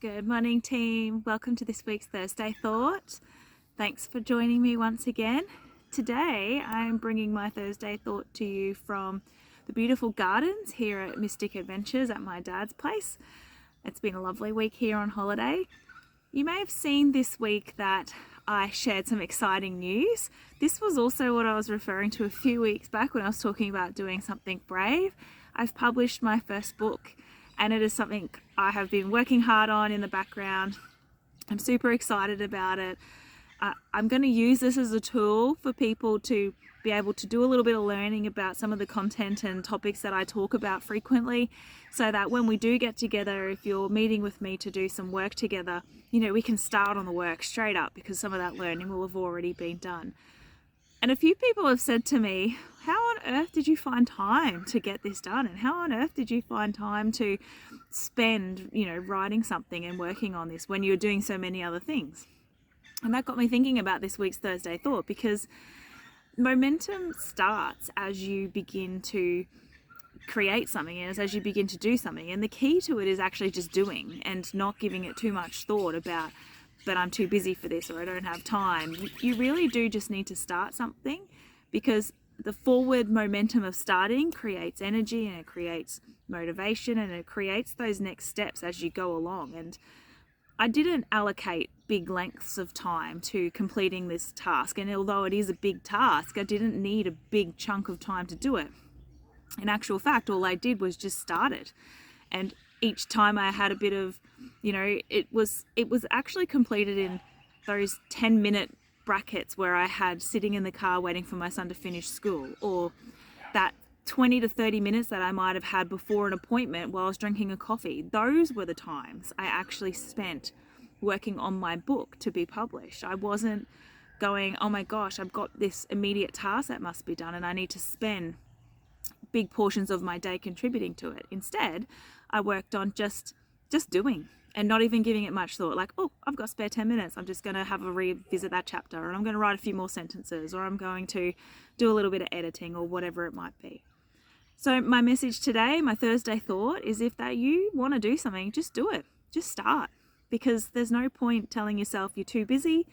Good morning, team. Welcome to this week's Thursday Thought. Thanks for joining me once again. Today, I'm bringing my Thursday Thought to you from the beautiful gardens here at Mystic Adventures at my dad's place. It's been a lovely week here on holiday. You may have seen this week that I shared some exciting news. This was also what I was referring to a few weeks back when I was talking about doing something brave. I've published my first book, and it is something I have been working hard on in the background. I'm super excited about it. I'm going to use this as a tool for people to be able to do a little bit of learning about some of the content and topics that I talk about frequently, so that when we do get together, if you're meeting with me to do some work together, we can start on the work straight up because some of that learning will have already been done. And a few people have said to me, how on earth did you find time to get this done? And how on earth did you find time to spend, writing something and working on this when you're doing so many other things? And that got me thinking about this week's Thursday Thought, because momentum starts as you begin to create something and as you begin to do something. And the key to it is actually just doing and not giving it too much thought about, but I'm too busy for this or I don't have time. You really do just need to start something, because the forward momentum of starting creates energy and it creates motivation and it creates those next steps as you go along. And I didn't allocate big lengths of time to completing this task, and although it is a big task, I didn't need a big chunk of time to do it. In actual fact, all I did was just start it, and each time I had a bit of, it was actually completed in those 10-minute brackets where I had sitting in the car waiting for my son to finish school, or that 20 to 30 minutes that I might have had before an appointment while I was drinking a coffee. Those were the times I actually spent working on my book to be published. I wasn't going, oh my gosh, I've got this immediate task that must be done and I need to spend big portions of my day contributing to it. Instead, I worked on just doing and not even giving it much thought. Like, oh, I've got spare 10 minutes. I'm just going to have a revisit that chapter, and I'm going to write a few more sentences, or I'm going to do a little bit of editing, or whatever it might be. So my message today, my Thursday Thought, is if that you want to do something, just do it. Just start, because there's no point telling yourself you're too busy,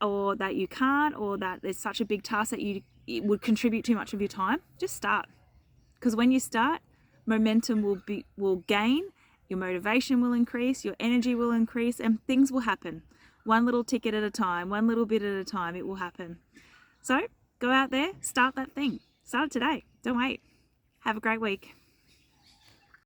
or that you can't, or that there's such a big task that it would contribute too much of your time. Just start, because when you start, momentum will gain, your motivation will increase, your energy will increase, and things will happen. One little ticket at a time, one little bit at a time, it will happen. So go out there, start that thing. Start it today. Don't wait. Have a great week.